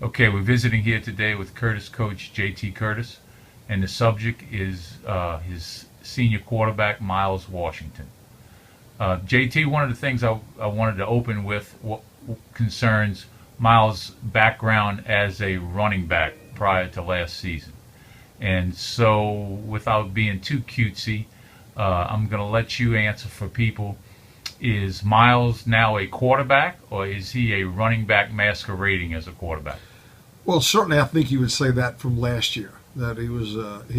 Okay, we're visiting here today with Coach J.T. Curtis, and the subject is his senior quarterback, Myles Washington. J.T., one of the things I wanted to open with what concerns Myles' background as a running back prior to last season. And so, without being too cutesy, I'm going to let you answer for people. Is Myles now a quarterback, or is he a running back masquerading as a quarterback? Well, certainly, I think you would say that from last year, that he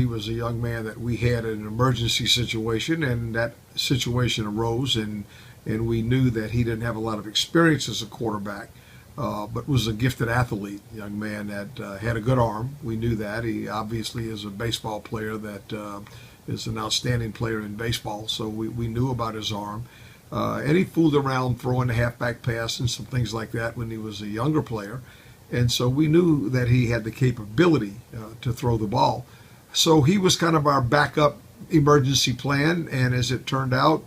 was a young man that we had in an emergency situation, and that situation arose, and we knew that he didn't have a lot of experience as a quarterback, but was a gifted athlete, young man that had a good arm. We knew that. He obviously is a baseball player that is an outstanding player in baseball, so we knew about his arm. And he fooled around throwing the halfback pass and some things like that when he was a younger player. And so we knew that he had the capability to throw the ball. So he was kind of our backup emergency plan. And as it turned out,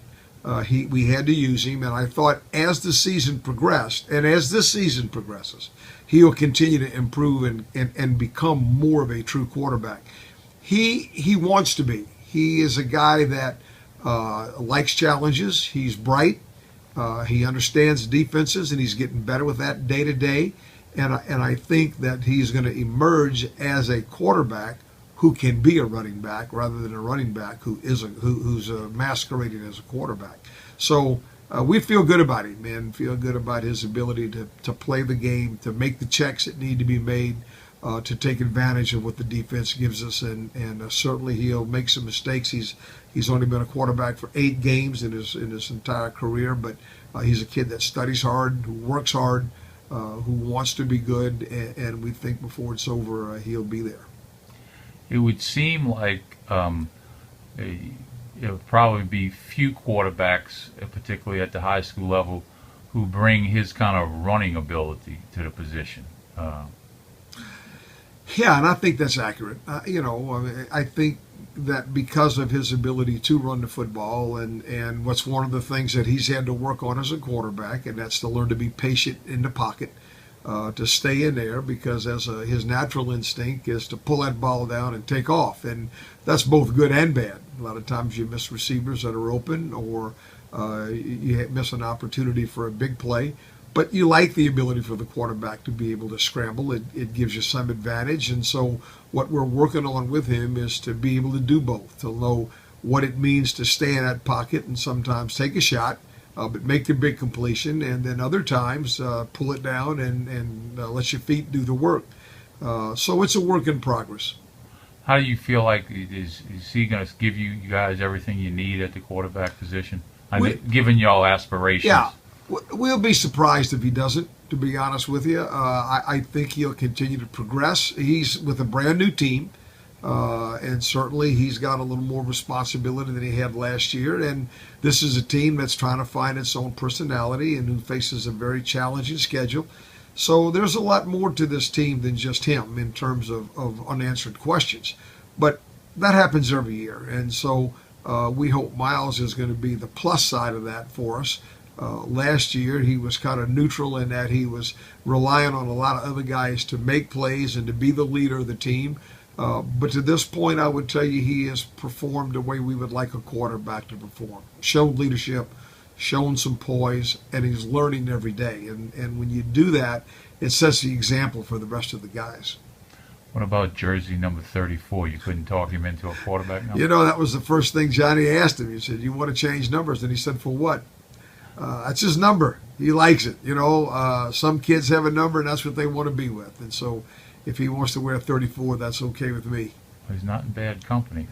we had to use him. And I thought as the season progressed, and as this season progresses, he will continue to improve and become more of a true quarterback. He wants to be. He is a guy that likes challenges. He's bright. He understands defenses, and he's getting better with that day to day. And I think that he's going to emerge as a quarterback who can be a running back rather than a running back who's masquerading as a quarterback. So we feel good about him, man. Feel good about his ability to play the game, to make the checks that need to be made, to take advantage of what the defense gives us, and certainly he'll make some mistakes. He's only been a quarterback for 8 games in his entire career, but he's a kid that studies hard, who works hard, who wants to be good, and we think before it's over he'll be there. It would seem like it would probably be few quarterbacks, particularly at the high school level, who bring his kind of running ability to the position. Yeah, and I think that's accurate. I think that because of his ability to run the football, and what's one of the things that he's had to work on as a quarterback, and that's to learn to be patient in the pocket, to stay in there, because his natural instinct is to pull that ball down and take off, and that's both good and bad. A lot of times you miss receivers that are open, or you miss an opportunity for a big play. But you like the ability for the quarterback to be able to scramble. It gives you some advantage. And so what we're working on with him is to be able to do both, to know what it means to stay in that pocket and sometimes take a shot, but make the big completion, and then other times pull it down and let your feet do the work. So it's a work in progress. How do you feel like is he going to give you guys everything you need at the quarterback position? Given y'all aspirations. Yeah. We'll be surprised if he doesn't, to be honest with you. I think he'll continue to progress. He's with a brand new team, and certainly he's got a little more responsibility than he had last year. And this is a team that's trying to find its own personality and who faces a very challenging schedule. So there's a lot more to this team than just him in terms of unanswered questions. But that happens every year. And so we hope Myles is going to be the plus side of that for us. Last year, he was kind of neutral in that he was relying on a lot of other guys to make plays and to be the leader of the team. But to this point, I would tell you he has performed the way we would like a quarterback to perform. Shown leadership, shown some poise, and he's learning every day. And when you do that, it sets the example for the rest of the guys. What about jersey number 34? You couldn't talk him into a quarterback number? That was the first thing Johnny asked him. He said, "You want to change numbers?" And he said, "For what?" That's his number. He likes it. Some kids have a number, and that's what they want to be with. And so if he wants to wear 34, that's okay with me. He's not in bad company.